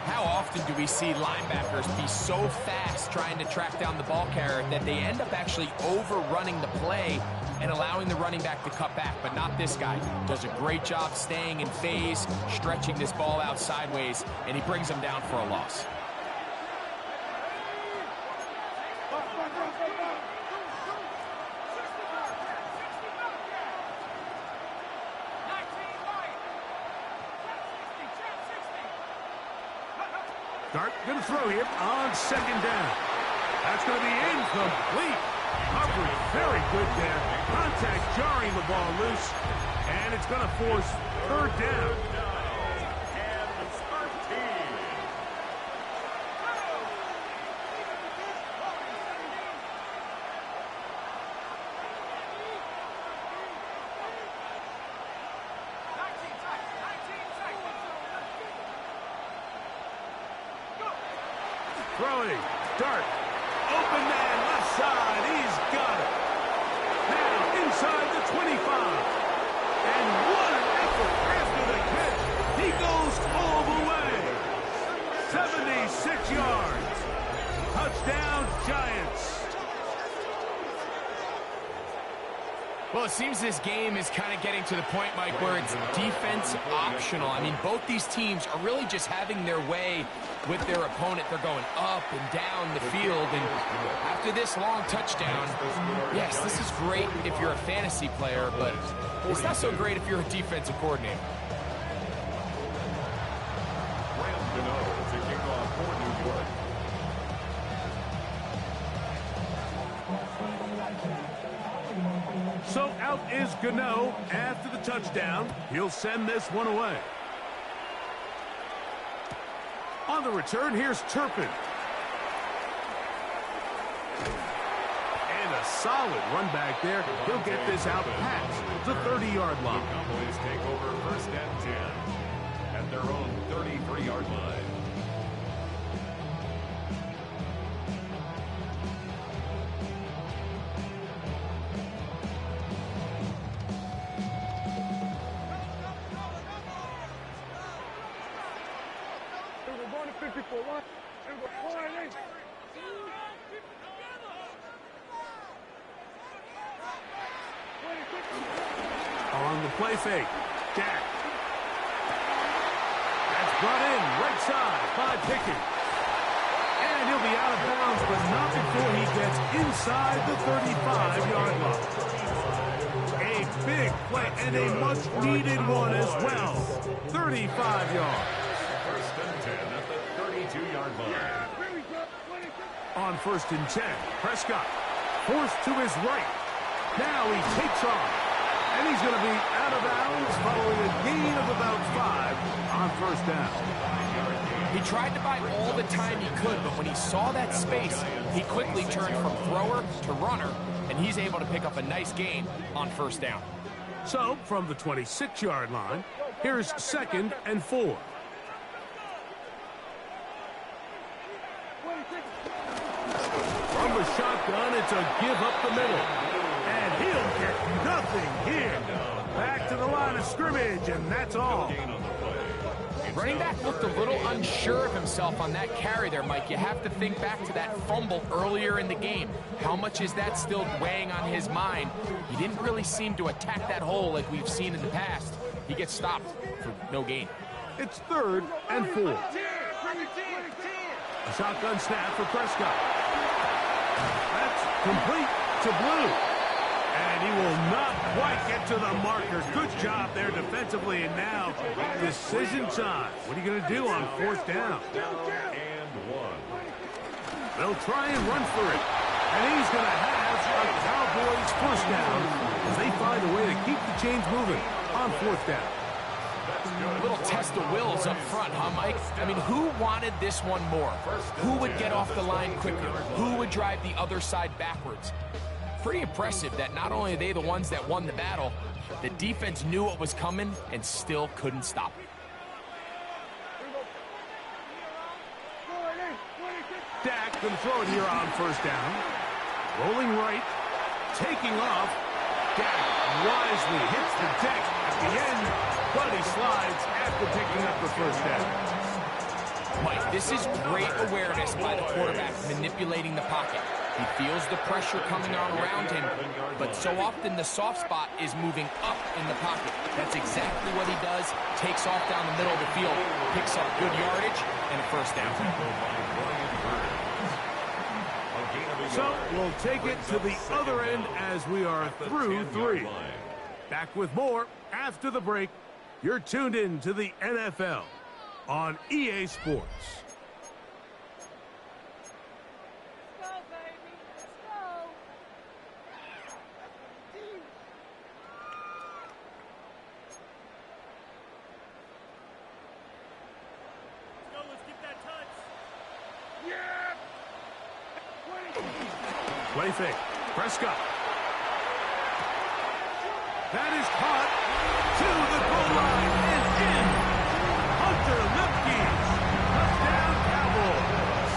How often do we see linebackers be so fast trying to track down the ball carrier that they end up actually overrunning the play and allowing the running back to cut back? But not this guy. Does a great job staying in phase, stretching this ball out sideways, and he brings him down for a loss. Dart going to throw here on second down. That's going to be incomplete. Coverage very good there. Contact jarring the ball loose. And it's going to force third down. Throwing. Dart. Open man left side. He's got it. Now inside the 25. And what an effort after the catch. He goes all the way. 76 yards. Touchdown, Giants. Well, it seems this game is kind of getting to the point, Mike, where it's defense optional. I mean, both these teams are really just having their way with their opponent. They're going up and down the field, and after this long touchdown, yes, this is great if you're a fantasy player, but it's not so great if you're a defensive coordinator. To kick off for New York. So out is Gano after the touchdown. He'll send this one away. On the return, here's Turpin. And a solid run back there. He'll get this out past the 30-yard line. The Cowboys take over first and 10 at their own 33-yard line. On the play fake, Jack. That's brought in right side by Pickett. And he'll be out of bounds, but not before he gets inside the 35-yard line. A big play and a much-needed one as well. 35 yards. First and 10 at the 32-yard line. On first and 10, Prescott forced to his right. Now he takes off. And he's going to be out of bounds following a gain of about 5 on first down. He tried to buy all the time he could, but when he saw that space, he quickly turned from thrower to runner, and he's able to pick up a nice gain on first down. So, from the 26-yard line, here's second and 4. From the shotgun, it's a give up the middle. And he'll get nothing here. Back to the line of scrimmage, and that's all. Running back looked a little unsure of himself on that carry there, Mike. You have to think back to that fumble earlier in the game. How much is that still weighing on his mind? He didn't really seem to attack that hole like we've seen in the past. He gets stopped for no gain. It's third and 4. A shotgun snap for Prescott. That's complete to Blue. And he will not quite get to the marker. Good job there defensively. And now, decision time. What are you going to do on fourth down? And 1. They'll try and run for it. And he's going to have a Cowboys first down as they find a way to keep the chains moving on fourth down. A little test of wills up front, huh, Mike? I mean, who wanted this one more? Who would get off the line quicker? Who would drive the other side backwards? Pretty impressive that not only are they the ones that won the battle, the defense knew what was coming and still couldn't stop it. Dak going to throw it here on first down. Rolling right. Taking off. Dak wisely hits the deck at the end, but he slides after picking up the first down. Mike, this is great awareness by the quarterback manipulating the pocket. He feels the pressure coming on around him, but so often the soft spot is moving up in the pocket. That's exactly what he does. Takes off down the middle of the field, picks up good yardage, and a first down. So we'll take it to the other end as we are through 3. Back with more after the break. You're tuned in to the NFL on EA Sports. Let's go, baby. Let's go. Let's get that touch. Yeah. Play fake. Prescott. That is caught to the goal line and in. Hunter Lipkes. Touchdown, Cowboys.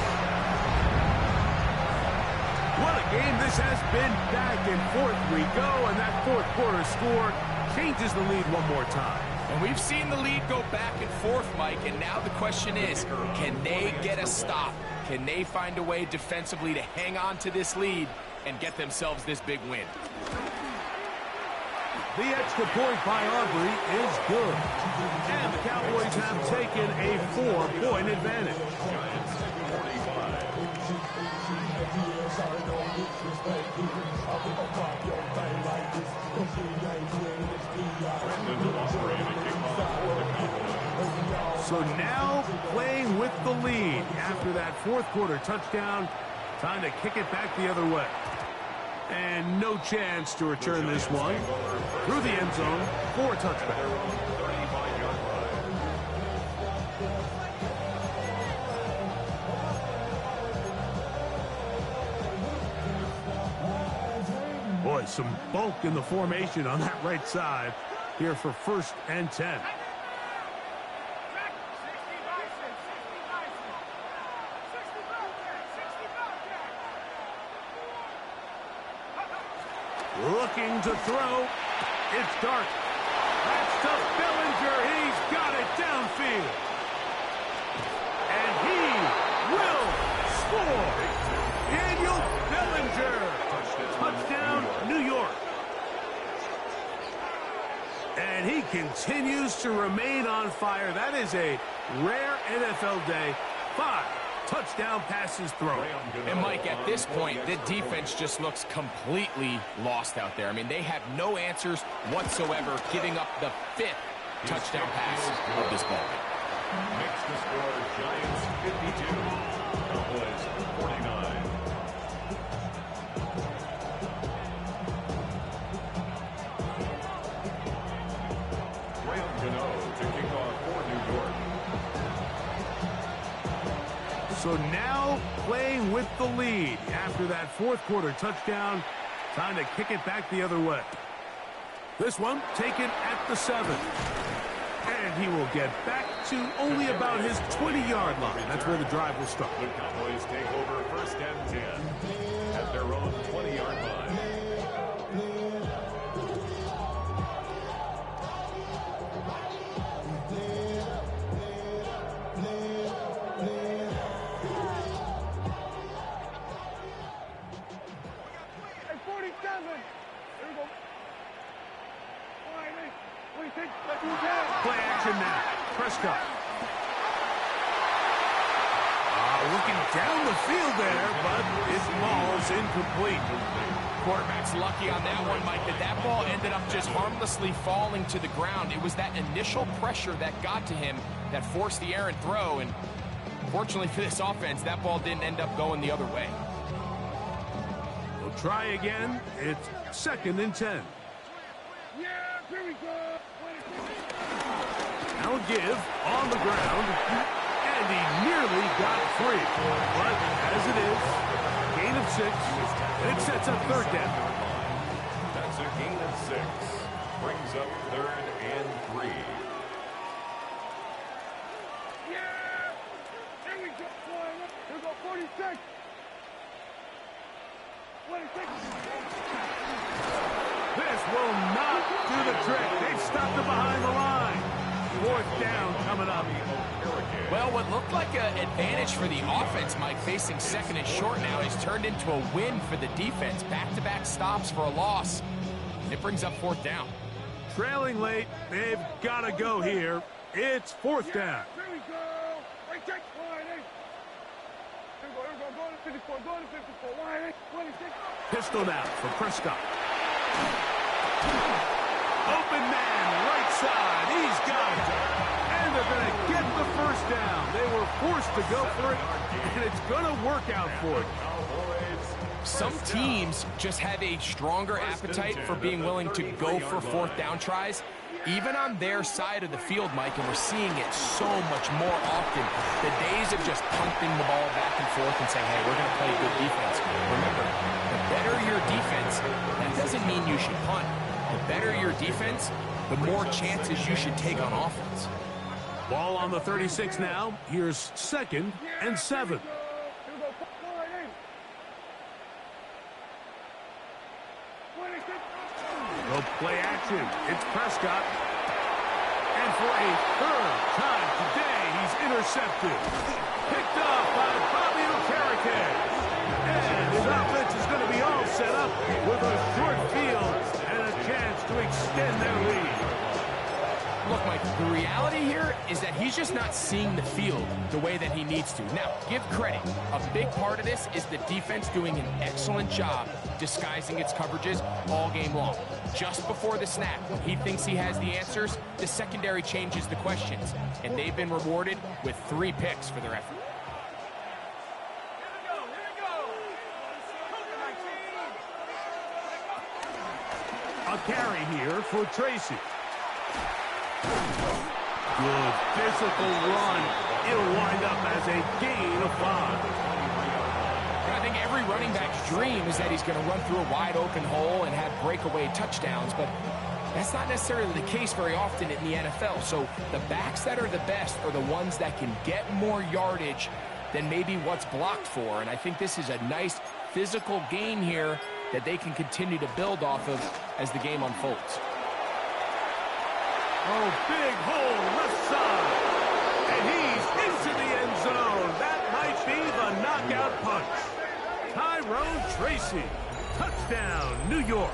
What a game this has been. Back and forth we go, and that fourth quarter score changes the lead one more time. And we've seen the lead go back and forth, Mike, and now the question is, can they get a stop? Can they find a way defensively to hang on to this lead and get themselves this big win? The extra point by Aubrey is good. And the Cowboys have taken a 4-point advantage. So now playing with the lead after that fourth quarter touchdown. Time to kick it back the other way. And no chance to return this one through the end zone for a touchback. Boy, some bulk in the formation on that right side here for 1st and 10. Looking to throw. It's dark. That's to Bellinger. He's got it downfield. And he will score. Daniel Bellinger. Touchdown, New York. And he continues to remain on fire. That is a rare NFL day. 5 touchdown passes thrown. And Mike, at this point, the defense just looks completely lost out there. I mean, they have no answers whatsoever, giving up the 5th touchdown pass of this ball. Makes the score Giants 52, Cowboys 49. To kick off for New York. So now playing with the lead after that fourth quarter touchdown. Time to kick it back the other way. This one taken at the 7. And he will get back to only about his 20-yard line. That's where the drive will start. The Cowboys take over 1st and 10 at their own 20-yard line. Play action now. Prescott. Looking down the field there, but his ball's incomplete. Quarterback's lucky on that one, Mike, that ball ended up just harmlessly falling to the ground. It was that initial pressure that got to him that forced the errant throw, and fortunately for this offense, that ball didn't end up going the other way. We'll try again. It's 2nd and 10. Yeah, here we go. Now give on the ground, and he nearly got free. But as it is, gain of 6, and it sets up 3rd down. That's a gain of 6. Brings up 3rd and 3. Yeah! Here we go, boy. Here we go, 46. This will not do the trick. They've stopped it behind the line. 4th down coming up. Well, what looked like an advantage for the offense, Mike, facing 2nd and short now, has turned into a win for the defense. Back-to-back stops for a loss. It brings up 4th down. Trailing late, they've got to go here. It's 4th down. Here we go. Right, check. Here we go. Go to 54. Go to 54. 26. Pistol now for Prescott. Open man, right side. He's got it. And they're going to get the 1st down. They were forced to go for it, and it's going to work out for it. Some teams just have a stronger appetite for being willing to go for 4th down tries, even on their side of the field, Mike, and we're seeing it so much more often. The days of just punting the ball back and forth and saying, hey, we're going to play good defense. Remember, the better your defense, that doesn't mean you should punt. The better your defense, the more chances you should take on offense. Ball on the 36 now. Here's 2nd and 7. No play action. It's Prescott. And for a 3rd time today, he's intercepted. Picked off by Bobby Okereke. And his offense is going to be all set up with a short field and a chance to extend their lead. Look, Mike, the reality here is that he's just not seeing the field the way that he needs to. Now, give credit. A big part of this is the defense doing an excellent job disguising its coverages all game long. Just before the snap, when he thinks he has the answers, the secondary changes the questions, and they've been rewarded with 3 picks for their effort. A carry here for Tracy. Good physical run. It'll wind up as a gain of 5. I think every running back's dream is that he's going to run through a wide open hole and have breakaway touchdowns, but that's not necessarily the case very often in the NFL. So the backs that are the best are the ones that can get more yardage than maybe what's blocked for. And I think this is a nice physical gain here that they can continue to build off of as the game unfolds. Oh, big hole left side. And he's into the end zone. That might be the knockout punch. Tyrone Tracy. Touchdown, New York.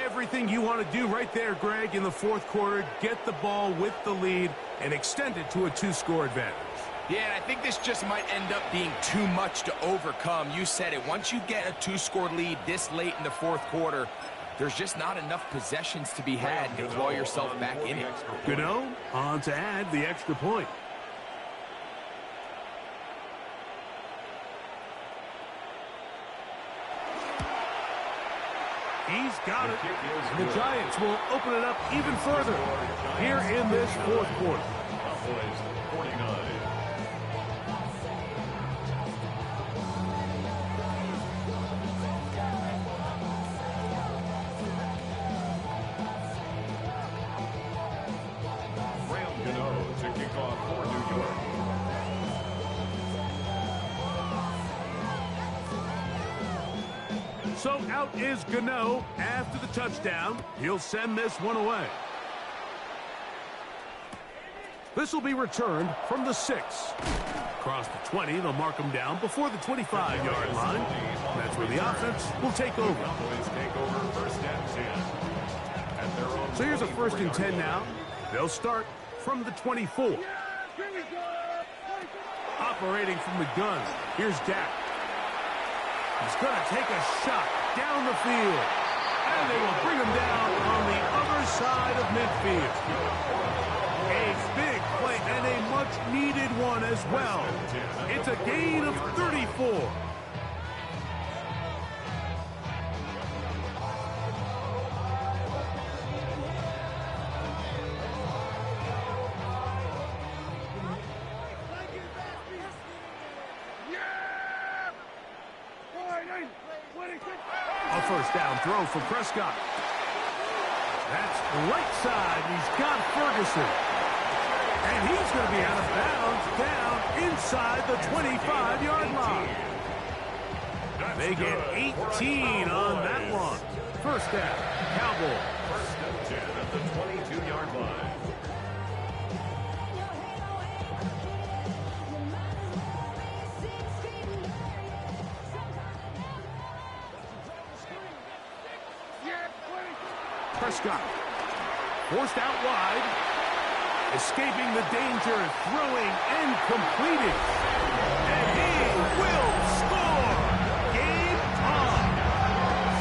Everything you want to do right there, Greg, in the 4th quarter. Get the ball with the lead and extend it to a 2-score advantage. Yeah, and I think this just might end up being too much to overcome. You said it. Once you get a 2-score lead this late in the 4th quarter, there's just not enough possessions to be had to claw yourself back in it. Gano on to add the extra point. He's got it. And the Giants will open it up even further here in this 4th quarter. Cowboys 49. To kick off for New York. So out is Gano after the touchdown. He'll send this one away. This will be returned from the 6. Across the 20, they'll mark him down before the 25-yard line. That's where the offense will take over. So here's a 1st and 10 now. They'll start from the 24. Operating from the gun, here's Dak. He's going to take a shot down the field. And they will bring him down on the other side of midfield. A big play and a much-needed one as well. It's a gain of 34. A 1st down throw for Prescott. That's right side. He's got Ferguson. And he's going to be out of bounds down inside the 25-yard line. They get 18 on that one. First down, Cowboys. First and 10 at the 22-yard line. Prescott forced out wide, escaping the danger, throwing and completing. And he will score. Game on.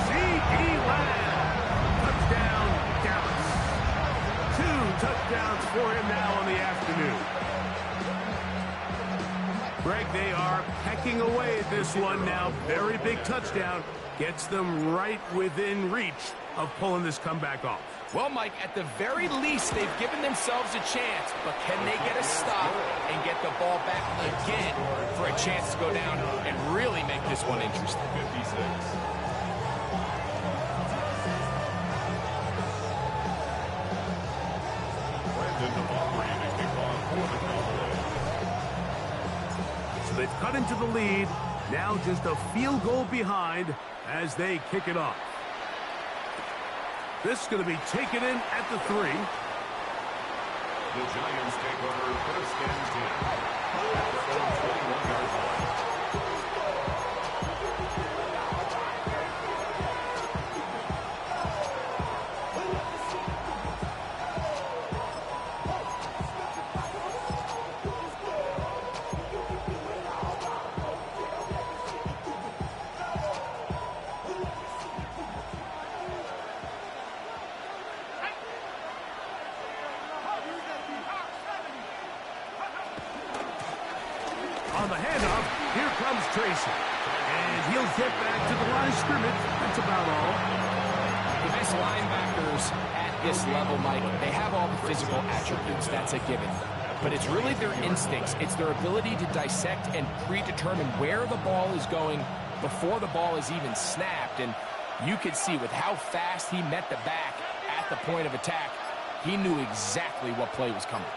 C.D. Lamb. Touchdown, Dallas. 2 touchdowns for him now on the afternoon. Greg, they are pecking away at this one now. Very big touchdown. Gets them right within reach of pulling this comeback off. Well, Mike, at the very least, they've given themselves a chance, but can they get a stop and get the ball back again for a chance to go down and really make this one interesting? 56. Brandon Aubrey to kick off for the Cowboys. So they've cut into the lead. Now just a field goal behind as they kick it off. This is going to be taken in at the 3. The Giants take over first and 10 at their own 21-yard line. On the handoff, here comes Tracy. And he'll get back to the line of scrimmage. That's about all. The best linebackers at this level, Mike, they have all the physical attributes. That's a given. But it's really their instincts. It's their ability to dissect and predetermine where the ball is going before the ball is even snapped. And you could see with how fast he met the back at the point of attack, he knew exactly what play was coming.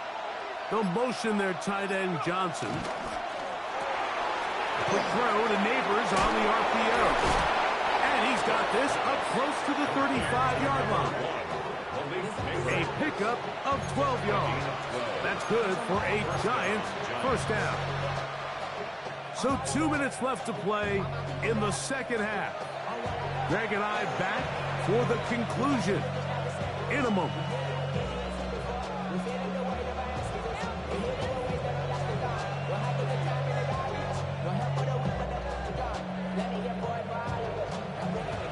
They'll motion their tight end, Johnson. Quick throw to Neighbors on the RPO. And he's got this up close to the 35-yard line. A pickup of 12 yards. That's good for a Giants first down. So 2 minutes left to play in the second half. Greg and I back for the conclusion in a moment.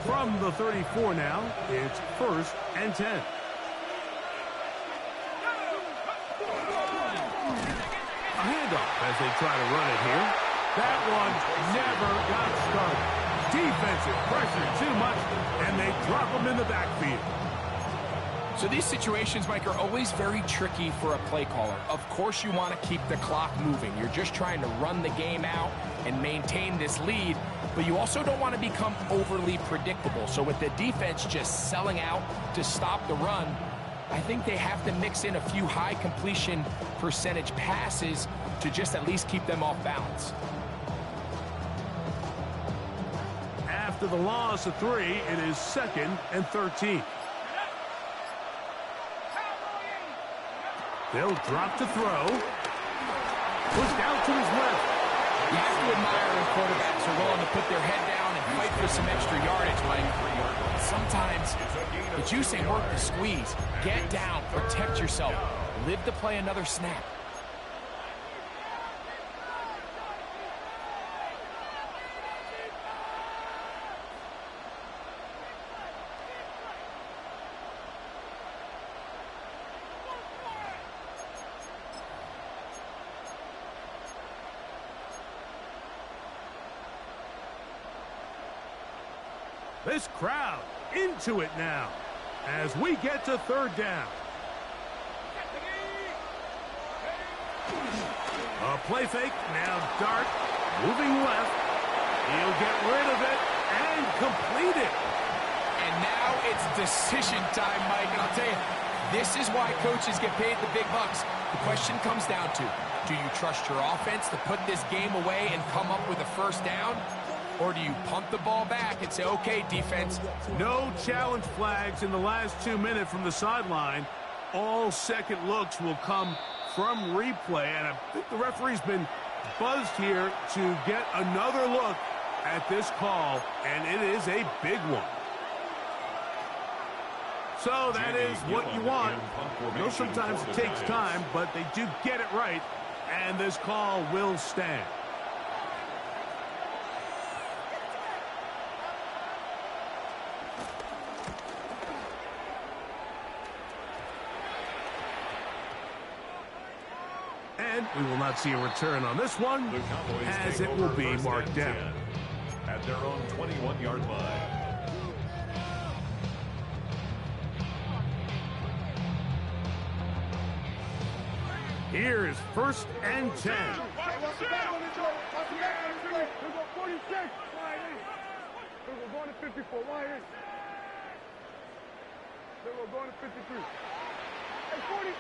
From the 34 now, it's first and 10. A handoff as they try to run it here. That one never got started. Defensive pressure too much, and they drop them in the backfield. So these situations, Mike, are always very tricky for a play caller. Of course you want to keep the clock moving. You're just trying to run the game out and maintain this lead, but you also don't want to become overly predictable. So with the defense just selling out to stop the run, I think they have to mix in a few high completion percentage passes to just at least keep them off balance. After the loss of 3, it is 2nd and 13. They'll drop to throw. Pushed out to his left. You have to admire when quarterbacks are willing to put their head down and fight for some extra yardage, Mike. Sometimes the juice ain't worth the squeeze. Get down, protect yourself, live to play another snap. This crowd into it now as we get to 3rd down. A play fake, now Dart, moving left. He'll get rid of it and complete it. And now it's decision time, Mike. And I'll tell you, this is why coaches get paid the big bucks. The question comes down to, do you trust your offense to put this game away and come up with a first down? or do you punt the ball back and say, okay, defense? No challenge flags in the last 2 minutes from the sideline. All second looks will come from replay, and I think the referee's been buzzed here to get another look at this call, and it is a big one. So that is what you want. I know sometimes it takes time, but they do get it right, and this call will stand. And we will not see a return on this one, as it will be marked down. At their own 21-yard line. Here is 1st and 10. They're going 46. They're going to 54. Wide in. They're going to 53. And 47.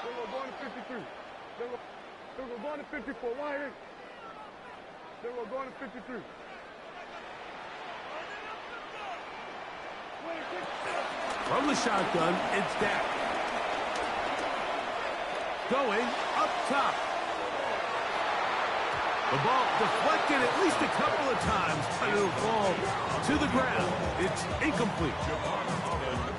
They're going to 53. They're going to 54. Wide in. They're going to 53. From the shotgun, it's Dak. Going up top. The ball deflected at least a couple of times, and it'll fall to the ground. It's incomplete.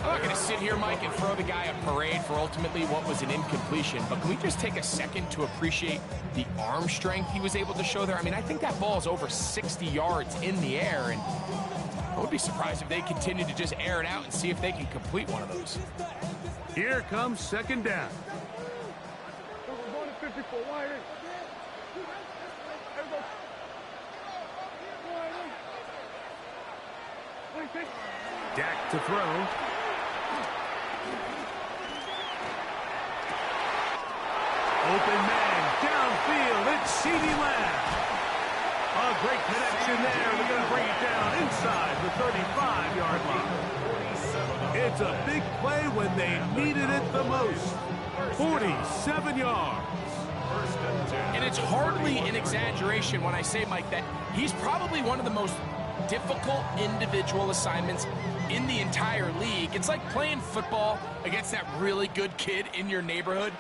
I'm not going to sit here, Mike, and throw the guy a parade for ultimately what was an incompletion, but can we just take a second to appreciate the arm strength he was able to show there? I mean, I think that ball is over 60 yards in the air, and I would be surprised if they continue to just air it out and see if they can complete one of those. Here comes 2nd down. They're going to 54. Wide in. Dak to throw. Open man, downfield, it's CeeDee Lamb. A great connection there. They're going to bring it down inside the 35-yard line. It's a big play when they needed it the most. 47 yards. And it's hardly an exaggeration when I say, Mike, that he's probably one of the most difficult individual assignments in the entire league. It's like playing football against that really good kid in your neighborhood.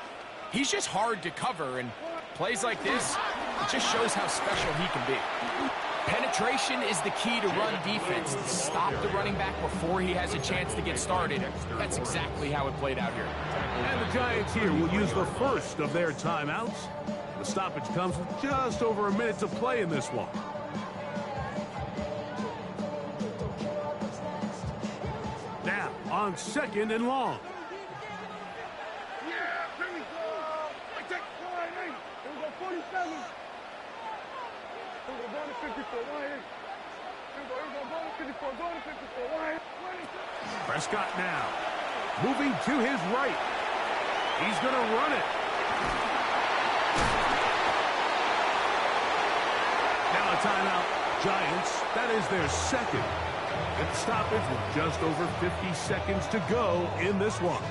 He's just hard to cover, and plays like this, it just shows how special he can be. Penetration is the key to run defense. Stop the running back before he has a chance to get started. That's exactly how it played out here. And the Giants here will use the first of their timeouts. The stoppage comes with just over a minute to play in this one. Now, on 2nd and long. Prescott now, moving to his right. He's going to run it. Now a timeout, Giants. That is their second. And stoppage with just over 50 seconds to go in this one.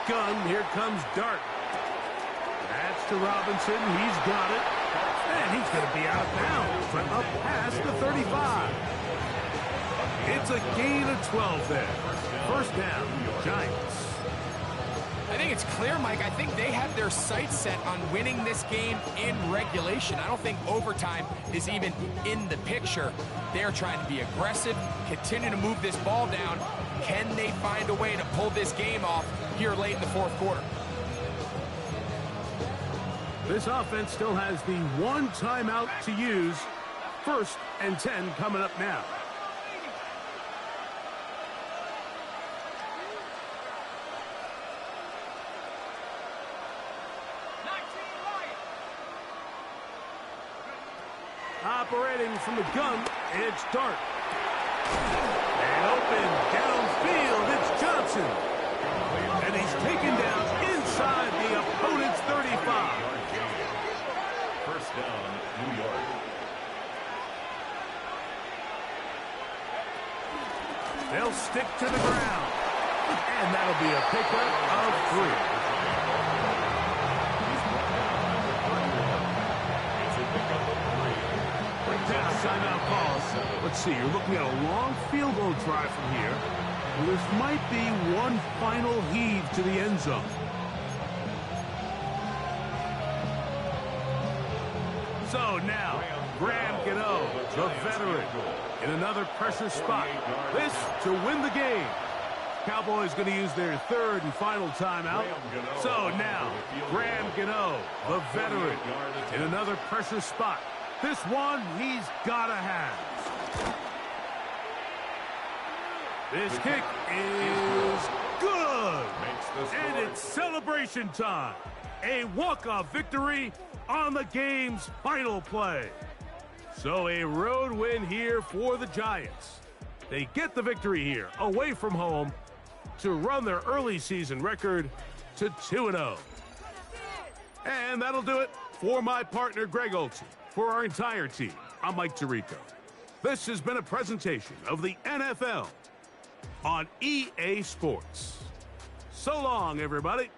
gun. Here comes Dart. That's to Robinson. He's got it. And he's going to be out of bounds, but up past the 35. It's a gain of 12 there. First down, Giants. I think it's clear, Mike. I think they have their sights set on winning this game in regulation. I don't think overtime is even in the picture. They're trying to be aggressive, continue to move this ball down. Can they find a way to pull this game off here late in the fourth quarter? This offense still has the one timeout to use. 1st and 10 coming up now. Operating from the gun, it's Dart. And open downfield, it's Johnson. And he's taken down inside the opponent's 35. First down, New York. They'll stick to the ground. And that'll be a pickup of 3. Timeout calls. Let's see, you're looking at a long field goal try from here. This might be one final heave to the end zone. So now, Graham Gano, the veteran, in another pressure spot. This to win the game. Cowboys going to use their 3rd and final timeout. So now, Graham Gano, the veteran, in another pressure spot. This one he's got to have. This kick is good. And it's celebration time. A walk-off victory on the game's final play. So a road win here for the Giants. They get the victory here away from home to run their early season record to 2-0. And that'll do it for my partner Greg Olsen. For our entire team, I'm Mike Tirico. This has been a presentation of the NFL on EA Sports. So long, everybody.